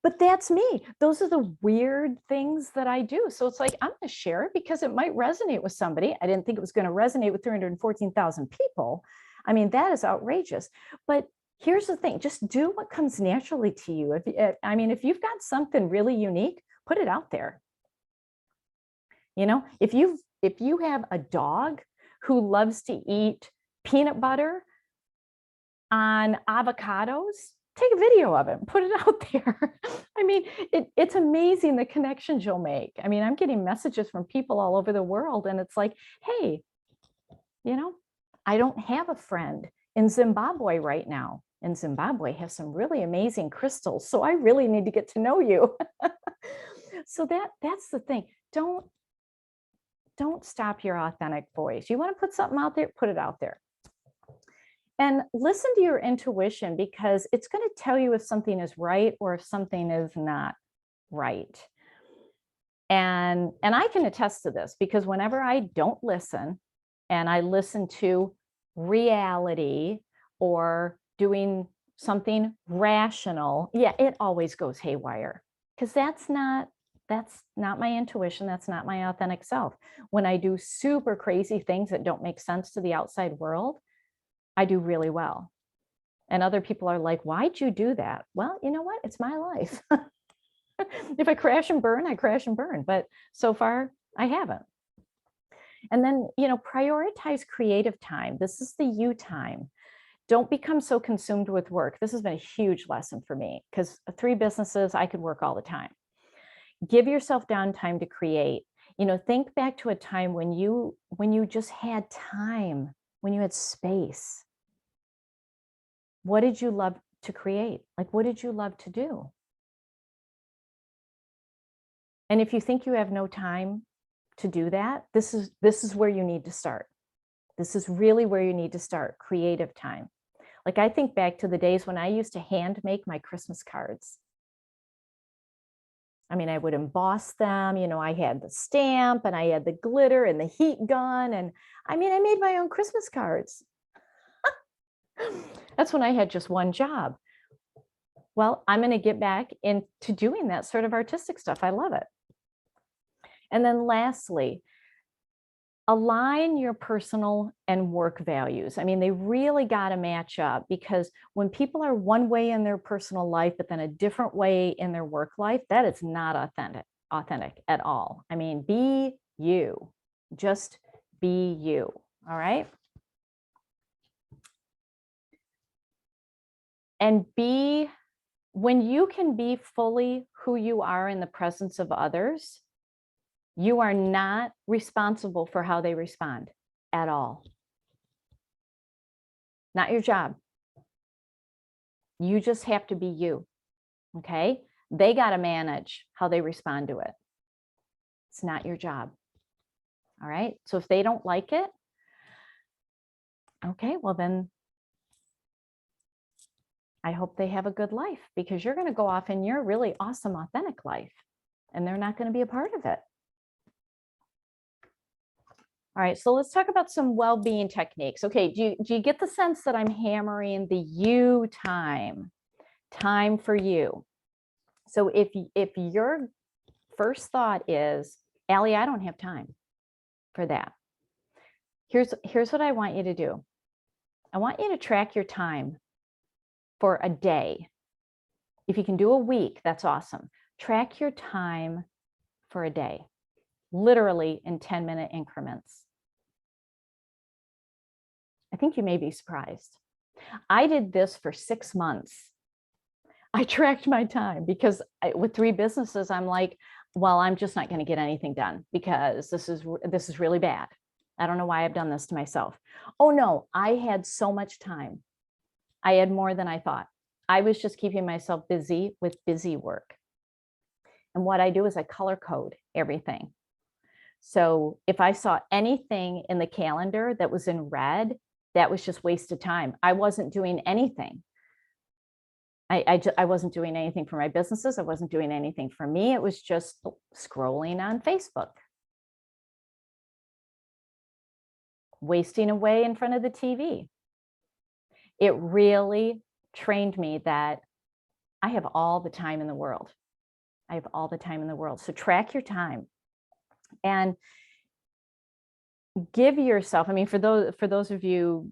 But that's me. Those are the weird things that I do. So it's like, I'm going to share it because it might resonate with somebody. I didn't think it was going to resonate with 314,000 people. I mean, that is outrageous. But here's the thing, just do what comes naturally to you. If you've got something really unique, put it out there. You know, if you have a dog who loves to eat peanut butter on avocados, take a video of it, put it out there. I mean, it's amazing the connections you'll make. I mean, I'm getting messages from people all over the world, and it's like, hey, you know, I don't have a friend in Zimbabwe right now. And Zimbabwe has some really amazing crystals, so I really need to get to know you. So that's the thing. Don't stop your authentic voice. You want to put something out there, put it out there. And listen to your intuition, because it's going to tell you if something is right or if something is not right. And I can attest to this, because whenever I don't listen and I listen to reality or doing something rational, yeah, it always goes haywire, because that's not my intuition. That's not my authentic self. When I do super crazy things that don't make sense to the outside world, I do really well. And other people are like, why'd you do that? Well, you know what? It's my life. If I crash and burn, I crash and burn. But so far, I haven't. And then, you know, prioritize creative time. This is the you time. Don't become so consumed with work. This has been a huge lesson for me, because 3 businesses, I could work all the time. Give yourself downtime to create. You know, think back to a time when you just had time, when you had space. What did you love to create? Like, what did you love to do? And if you think you have no time to do that, this is where you need to start. This is really where you need to start, creative time. Like, I think back to the days when I used to hand make my Christmas cards. I mean, I would emboss them, you know, I had the stamp and I had the glitter and the heat gun. And I mean, I made my own Christmas cards. That's when I had just one job. Well, I'm going to get back into doing that sort of artistic stuff. I love it. And then lastly, align your personal and work values. I mean, they really got to match up, because when people are one way in their personal life, but then a different way in their work life, that is not authentic at all. I mean, be you, just be you. All right. And when you can be fully who you are in the presence of others, you are not responsible for how they respond at all. Not your job. You just have to be you. Okay? They got to manage how they respond to it. It's not your job. All right? So if they don't like it, okay, well then I hope they have a good life, because you're going to go off in your really awesome, authentic life, and they're not going to be a part of it. All right, so let's talk about some well-being techniques. Okay, do you get the sense that I'm hammering the you time for you? So if your first thought is, Allie, I don't have time for that, here's what I want you to do. I want you to track your time for a day. If you can do a week, that's awesome. Track your time for a day, literally in 10-minute increments. I think you may be surprised. I did this for 6 months. I tracked my time, because with 3 businesses, I'm like, well, I'm just not going to get anything done because this is really bad. I don't know why I've done this to myself. Oh no, I had so much time. I had more than I thought. I was just keeping myself busy with busy work. And what I do is I color code everything. So if I saw anything in the calendar that was in red, that was just wasted time. I wasn't doing anything. I wasn't doing anything for my businesses. I wasn't doing anything for me. It was just scrolling on Facebook, wasting away in front of the TV. It really trained me that I have all the time in the world. I have all the time in the world. So track your time and give yourself, I mean, for those of you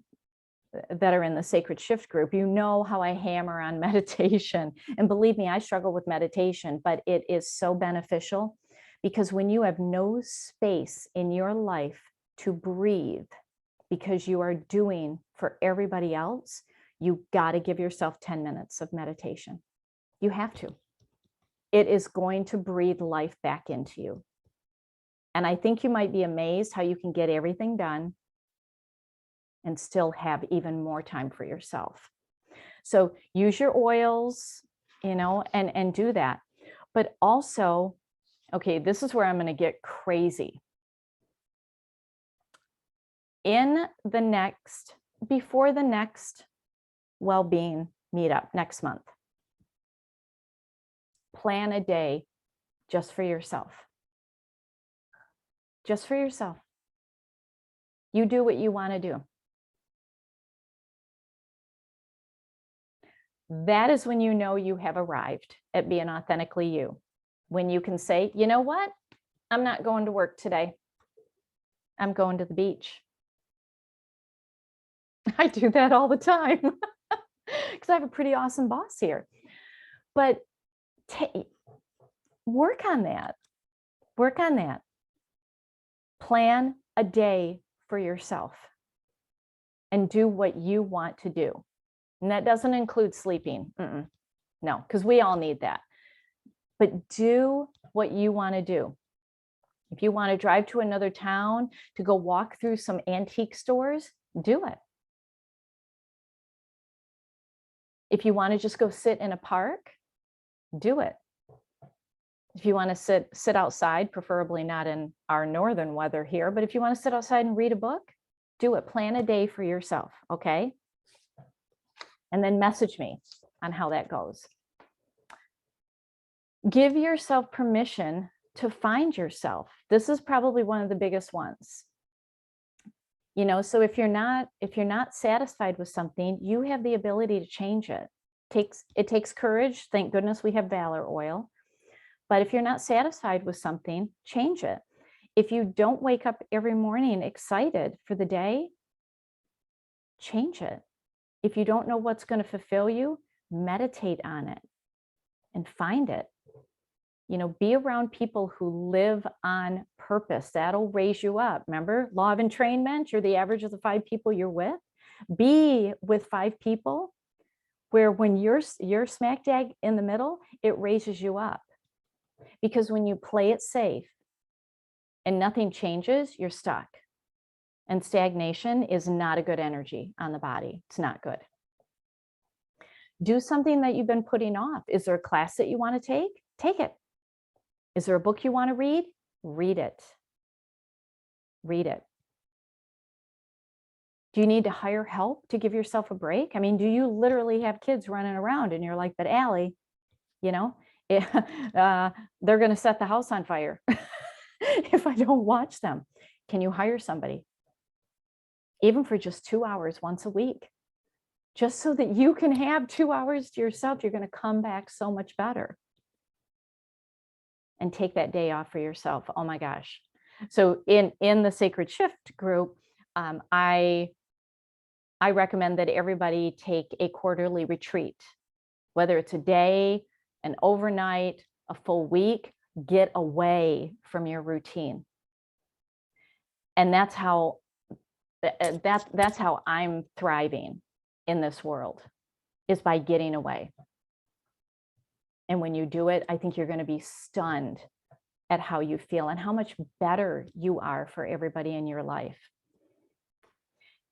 that are in the Sacred Shift group, you know how I hammer on meditation. And believe me, I struggle with meditation, but it is so beneficial because when you have no space in your life to breathe because you are doing for everybody else, you got to give yourself 10 minutes of meditation. You have to. It is going to breathe life back into you. And I think you might be amazed how you can get everything done and still have even more time for yourself. So use your oils, and do that. But also, okay, this is where I'm going to get crazy. Before the next well-being meetup next month, plan a day just for yourself. Just for yourself. You do what you want to do. That is when you know you have arrived at being authentically you. When you can say, you know what? I'm not going to work today. I'm going to the beach. I do that all the time because I have a pretty awesome boss here. But work on that. Work on that. Plan a day for yourself and do what you want to do. And that doesn't include sleeping. No, because we all need that. But do what you want to do. If you want to drive to another town to go walk through some antique stores, do it. If you want to just go sit in a park, do it. If you want to sit outside, preferably not in our northern weather here, but if you want to sit outside and read a book, do it. Plan a day for yourself, okay? And then message me on how that goes. Give yourself permission to find yourself. This is probably one of the biggest ones. So if you're not satisfied with something, you have the ability to change it. It takes courage. Thank goodness we have Valor oil. But if you're not satisfied with something, change it. If you don't wake up every morning excited for the day, change it. If you don't know what's going to fulfill you, meditate on it and find it. Be around people who live on purpose. That'll raise you up. Remember, law of entrainment, you're the average of the 5 people you're with. Be with 5 people where when you're smack dab in the middle, it raises you up. Because when you play it safe and nothing changes, you're stuck. And stagnation is not a good energy on the body. It's not good. Do something that you've been putting off. Is there a class that you want to take? Take it. Is there a book you want to read? Read it. Read it. Do you need to hire help to give yourself a break? I mean, do you literally have kids running around and you're like, but Allie, they're going to set the house on fire if I don't watch them. Can you hire somebody? Even for just 2 hours once a week, just so that you can have 2 hours to yourself, you're going to come back so much better. And take that day off for yourself. Oh my gosh. So in the Sacred Shift group, I recommend that everybody take a quarterly retreat, whether it's a day, an overnight, a full week. Get away from your routine. And that's how I'm thriving in this world, is by getting away. And when you do it, I think you're going to be stunned at how you feel and how much better you are for everybody in your life.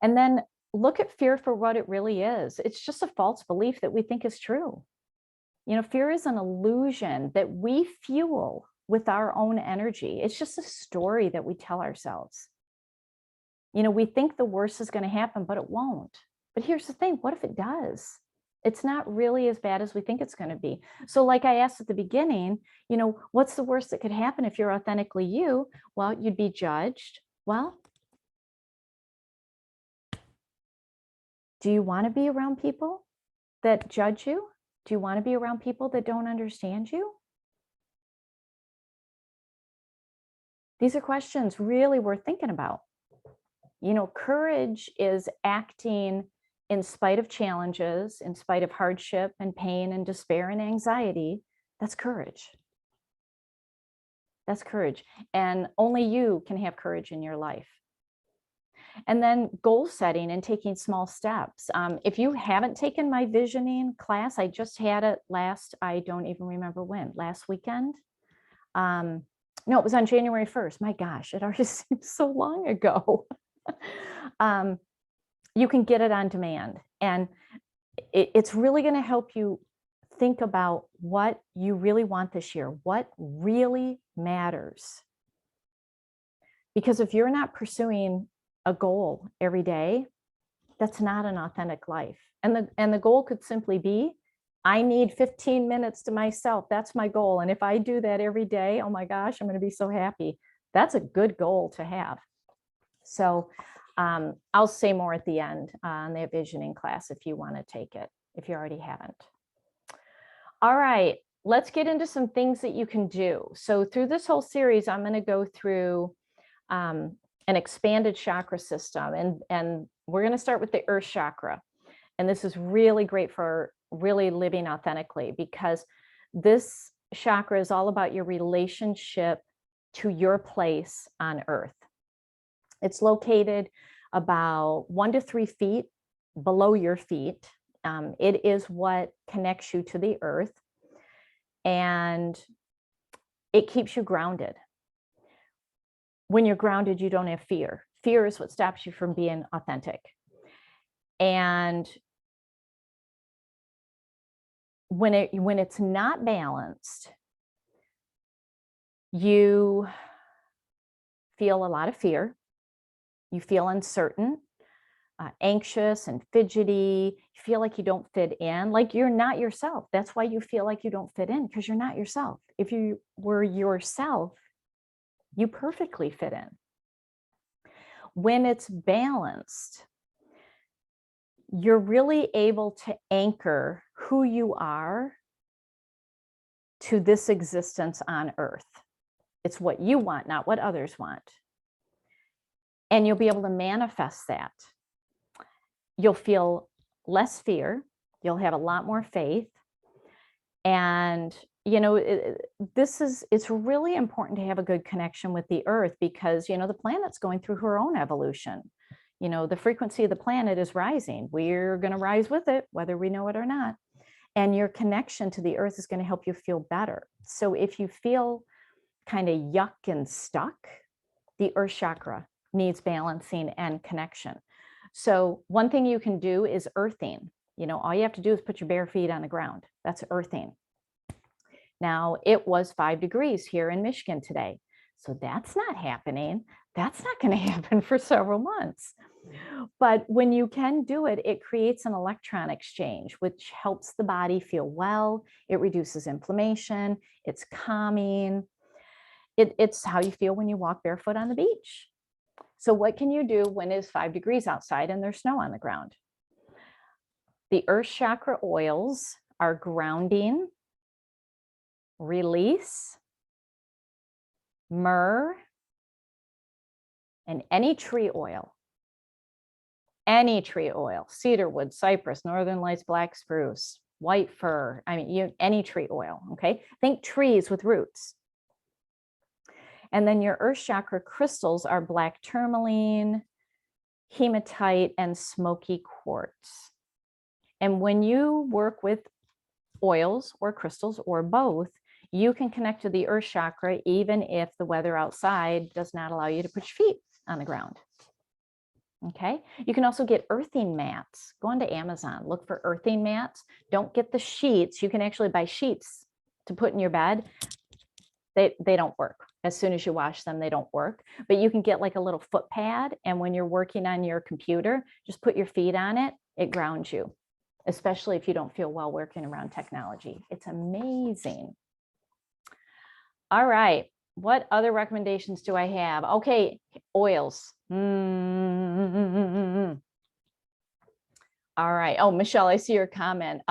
And then look at fear for what it really is. It's just a false belief that we think is true. You know, fear is an illusion that we fuel with our own energy. It's just a story that we tell ourselves. You know, we think the worst is going to happen, but it won't. But here's the thing, what if it does? It's not really as bad as we think it's going to be. So like I asked at the beginning, you know, what's the worst that could happen if you're authentically you? Well, you'd be judged. Well, do you want to be around people that judge you? Do you want to be around people that don't understand you? These are questions really worth thinking about. You know, courage is acting in spite of challenges, in spite of hardship and pain and despair and anxiety. That's courage. That's courage. And only you can have courage in your life. And then goal setting and taking small steps. If you haven't taken my visioning class, I just had it I don't even remember when, last weekend. No, it was on January 1st. My gosh, it already seems so long ago. You can get it on demand, and it's really going to help you think about what you really want this year, what really matters. Because if you're not pursuing a goal every day, that's not an authentic life. And the goal could simply be, I need 15 minutes to myself. That's my goal. And if I do that every day, oh my gosh, I'm going to be so happy. That's a good goal to have. So I'll say more at the end on the visioning class if you want to take it, if you already haven't. All right, let's get into some things that you can do. So through this whole series, I'm going to go through an expanded chakra system, and we're going to start with the earth chakra. And this is really great for really living authentically, because this chakra is all about your relationship to your place on earth. It's located about 1 to 3 feet below your feet. It is what connects you to the earth, and it keeps you grounded. When you're grounded, you don't have fear. Fear is what stops you from being authentic. And when it's not balanced, you feel a lot of fear. You feel uncertain, anxious and fidgety. You feel like you don't fit in, like you're not yourself. That's why you feel like you don't fit in, because you're not yourself. If you were yourself, you perfectly fit in. When it's balanced, you're really able to anchor who you are to this existence on earth. It's what you want, not what others want. And you'll be able to manifest that. You'll feel less fear. You'll have a lot more faith. And, you know, it's really important to have a good connection with the earth, because, you know, the planet's going through her own evolution. You know, the frequency of the planet is rising. We're going to rise with it, whether we know it or not. And your connection to the earth is going to help you feel better. So if you feel kind of yuck and stuck, the earth chakra needs balancing and connection. So one thing you can do is earthing. You know, all you have to do is put your bare feet on the ground. That's earthing. Now, it was 5 degrees here in Michigan today. So that's not happening. That's not going to happen for several months. But when you can do it, it creates an electron exchange, which helps the body feel well. It reduces inflammation. It's calming. It's how you feel when you walk barefoot on the beach. So what can you do when it's 5 degrees outside and there's snow on the ground? The earth chakra oils are grounding, release, myrrh, and any tree oil, cedarwood, cypress, northern lights, black spruce, white fir. I mean, any tree oil. Okay. Think trees with roots. And then your earth chakra crystals are black tourmaline, hematite, and smoky quartz. And when you work with oils or crystals or both, you can connect to the earth chakra even if the weather outside does not allow you to put your feet on the ground. Okay, you can also get earthing mats. Go onto Amazon, look for earthing mats. Don't get the sheets. You can actually buy sheets to put in your bed. They don't work. As soon as you wash them, they don't work. But you can get like a little foot pad, and when you're working on your computer, just put your feet on it. It grounds you, especially if you don't feel well working around technology. It's amazing. All right. What other recommendations do I have? Okay, oils. All right. Oh, Michelle, I see your comment.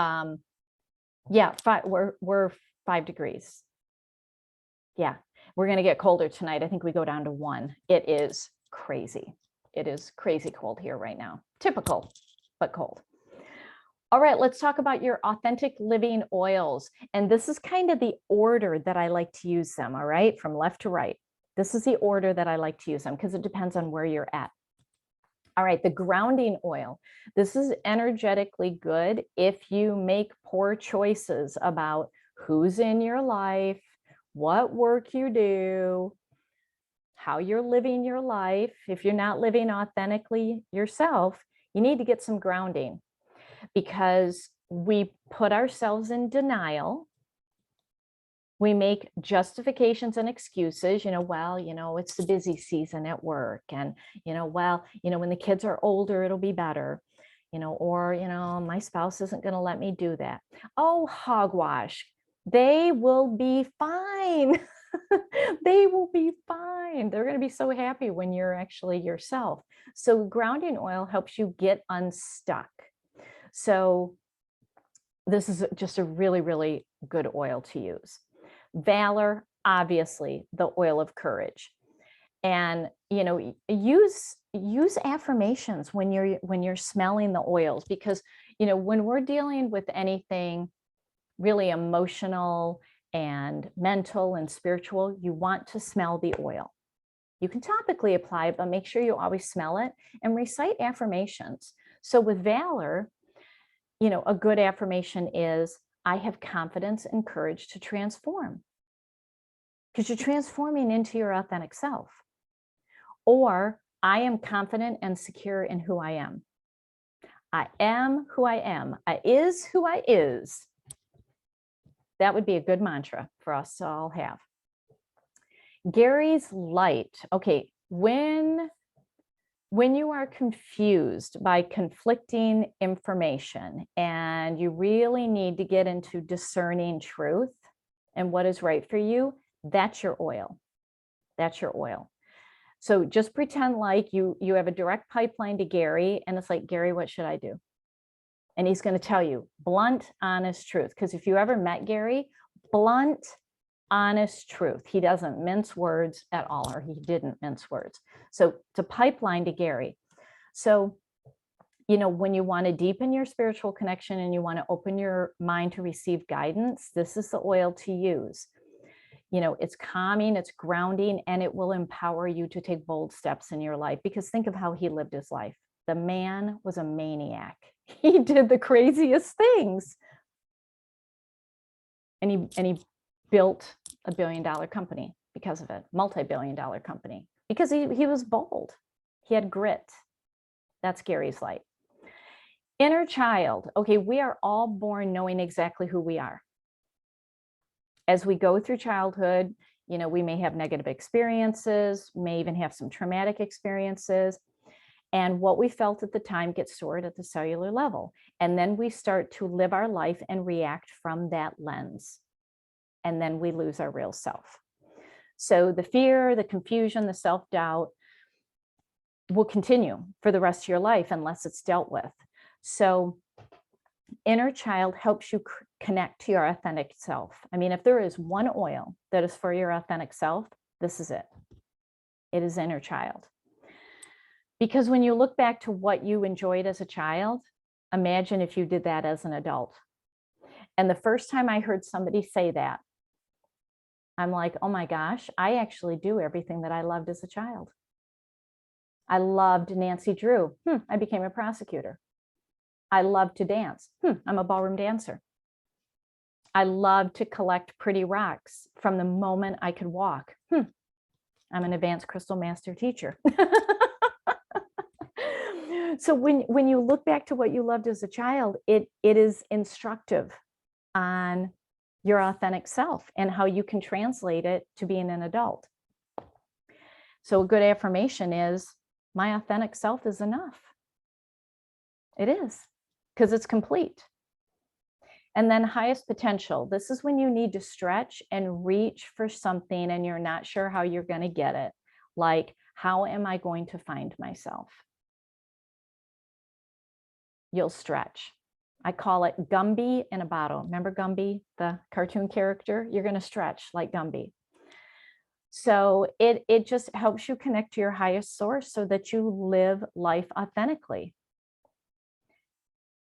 Yeah, we're 5 degrees. Yeah, we're going to get colder tonight. I think we go down to 1. It is crazy. It is crazy cold here right now. Typical, but cold. All right, let's talk about your authentic living oils. And this is kind of the order that I like to use them, all right, from left to right. This is the order that I like to use them because it depends on where you're at. All right, the grounding oil. This is energetically good if you make poor choices about who's in your life, what work you do, how you're living your life. If you're not living authentically yourself, you need to get some grounding, because we put ourselves in denial. We make justifications and excuses, well, it's the busy season at work, and, well, when the kids are older, it'll be better, or, my spouse isn't going to let me do that. Oh, hogwash. They will be fine. They will be fine. They're going to be so happy when you're actually yourself. So grounding oil helps you get unstuck. So this is just a really, really good oil to use. Valor, obviously, the oil of courage. And, use affirmations when you're smelling the oils, because, when we're dealing with anything really emotional and mental and spiritual, you want to smell the oil. You can topically apply it, but make sure you always smell it and recite affirmations. So with valor, a good affirmation is, I have confidence and courage to transform, because you're transforming into your authentic self. Or, I am confident and secure in who I am. I am who I am. I is who I is. That would be a good mantra for us to all have. Gary's light. Okay, when you are confused by conflicting information and you really need to get into discerning truth and what is right for you, that's your oil. That's your oil. So just pretend like you have a direct pipeline to Gary, and it's like, Gary, what should I do? And he's going to tell you blunt, honest truth. Because if you ever met Gary, blunt, honest truth. He doesn't mince words at all, or he didn't mince words. So it's a pipeline to Gary. So, when you want to deepen your spiritual connection and you want to open your mind to receive guidance, this is the oil to use. It's calming, it's grounding, and it will empower you to take bold steps in your life. Because think of how he lived his life. The man was a maniac. He did the craziest things. And he built a $1 billion company because of it, multi-billion-dollar company, because he was bold. He had grit. That's Gary's light. Inner child. Okay, we are all born knowing exactly who we are. As we go through childhood, we may have negative experiences, may even have some traumatic experiences. And what we felt at the time gets stored at the cellular level. And then we start to live our life and react from that lens. And then we lose our real self. So the fear, the confusion, the self-doubt will continue for the rest of your life unless it's dealt with. So inner child helps you connect to your authentic self. I mean, if there is one oil that is for your authentic self, this is it. It is inner child. Because when you look back to what you enjoyed as a child, imagine if you did that as an adult. And the first time I heard somebody say that, I'm like, oh my gosh, I actually do everything that I loved as a child. I loved Nancy Drew. I became a prosecutor. I loved to dance. I'm a ballroom dancer. I love to collect pretty rocks from the moment I could walk. I'm an advanced crystal master teacher. So when you look back to what you loved as a child, it is instructive on your authentic self and how you can translate it to being an adult. So a good affirmation is, my authentic self is enough. It is, because it's complete. And then highest potential. This is when you need to stretch and reach for something and you're not sure how you're going to get it. Like, how am I going to find myself? You'll stretch. I call it Gumby in a bottle. Remember Gumby, the cartoon character? You're going to stretch like Gumby. So it just helps you connect to your highest source so that you live life authentically.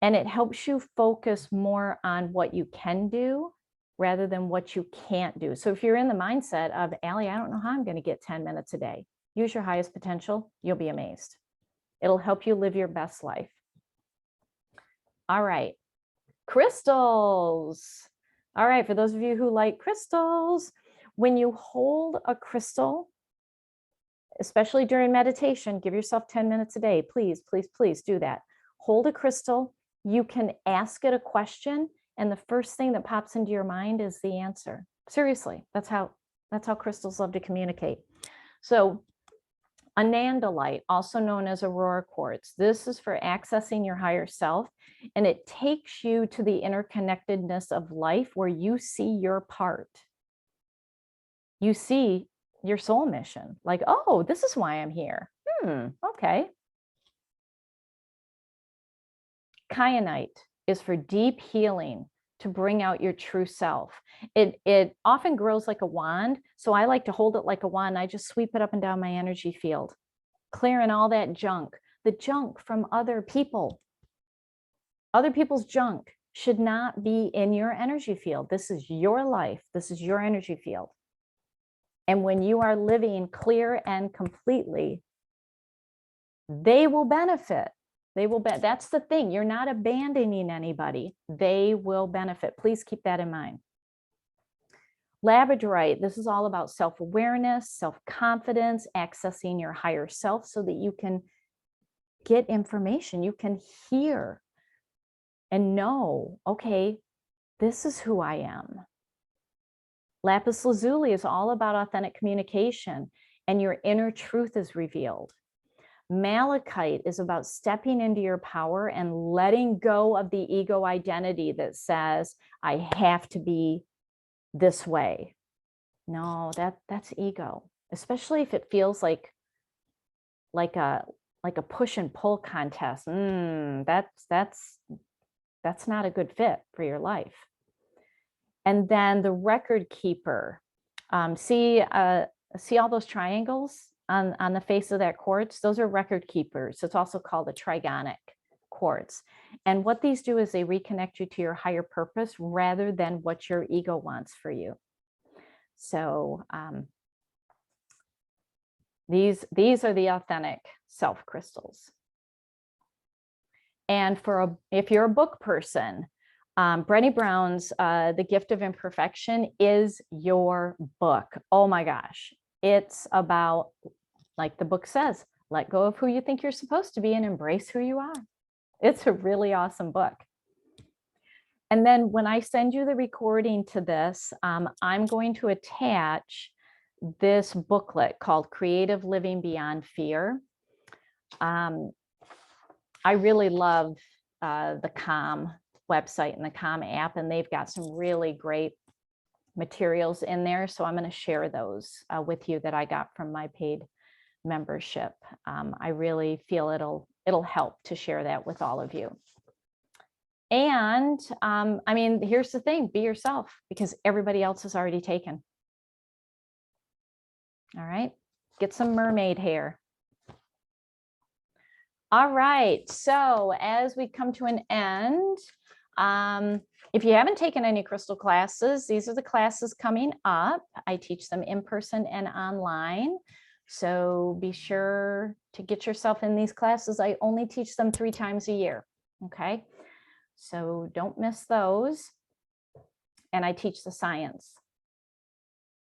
And it helps you focus more on what you can do rather than what you can't do. So if you're in the mindset of, Allie, I don't know how I'm going to get 10 minutes a day, use your highest potential. You'll be amazed. It'll help you live your best life. All right. Crystals. All right. For those of you who like crystals, when you hold a crystal, especially during meditation, give yourself 10 minutes a day. Please, please, please do that. Hold a crystal. You can ask it a question, and the first thing that pops into your mind is the answer. Seriously, that's how crystals love to communicate. So anandamide, also known as aurora quartz, this is for accessing your higher self, and it takes you to the interconnectedness of life where you see your part. You see your soul mission, like, oh, this is why I'm here. Okay. Kyanite is for deep healing, to bring out your true self. It often grows like a wand, so I like to hold it like a wand. I just sweep it up and down my energy field, clearing all that junk, the junk from other people. Other people's junk should not be in your energy field. This is your life. This is your energy field. And when you are living clear and completely, they will benefit. They will bet. That's the thing. You're not abandoning anybody. They will benefit. Please keep that in mind. Labradorite, this is all about self-awareness, self-confidence, accessing your higher self so that you can get information. You can hear and know, okay, this is who I am. Lapis lazuli is all about authentic communication, and your inner truth is revealed. Malachite is about stepping into your power and letting go of the ego identity that says, I have to be this way. No, that's ego, especially if it feels like a push and pull contest. That's not a good fit for your life. And then the record keeper. See all those triangles on the face of that quartz? Those are record keepers. It's also called a trigonic quartz. And what these do is they reconnect you to your higher purpose rather than what your ego wants for you. So these are the authentic self crystals. And if you're a book person, Brené Brown's The Gift of Imperfection is your book. Oh my gosh. It's about, like the book says, let go of who you think you're supposed to be and embrace who you are. It's a really awesome book. And then when I send you the recording to this, I'm going to attach this booklet called Creative Living Beyond Fear. I really love the Calm website and the Calm app, and they've got some really great materials in there. So I'm going to share those with you that I got from my paid membership. I really feel it'll help to share that with all of you. And I mean, here's the thing, be yourself, because everybody else is already taken. All right, get some mermaid hair. All right, so as we come to an end, if you haven't taken any crystal classes, these are the classes coming up. I teach them in person and online. So be sure to get yourself in these classes. I only teach them 3 times a year. Okay, so don't miss those. and I teach the science.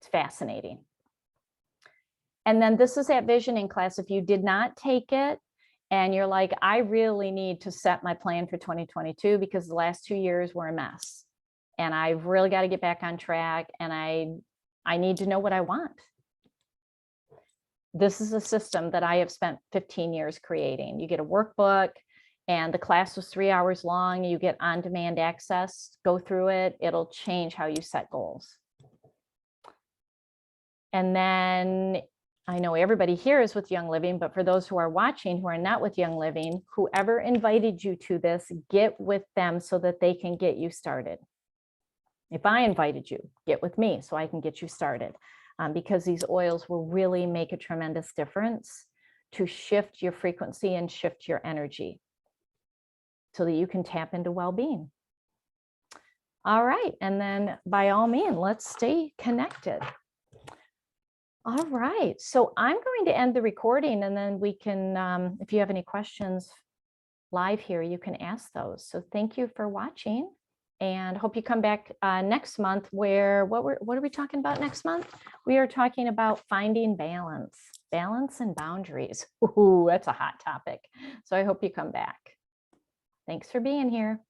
It's fascinating. And then this is that visioning class. If you did not take it and you're like, I really need to set my plan for 2022 because the last 2 years were a mess and I've really got to get back on track and I need to know what I want. This is a system that I have spent 15 years creating. You get a workbook and the class was 3 hours long. You get on-demand access, go through it. It'll change how you set goals. And then I know everybody here is with Young Living, but for those who are watching who are not with Young Living, whoever invited you to this, get with them so that they can get you started. If I invited you, get with me so I can get you started, because these oils will really make a tremendous difference to shift your frequency and shift your energy so that you can tap into well-being. All right, and then by all means, let's stay connected. All right, so I'm going to end the recording and then we can, if you have any questions live here, you can ask those. So thank you for watching and hope you come back next month where, what are we talking about next month? We are talking about finding balance and boundaries. Ooh, that's a hot topic. So I hope you come back. Thanks for being here.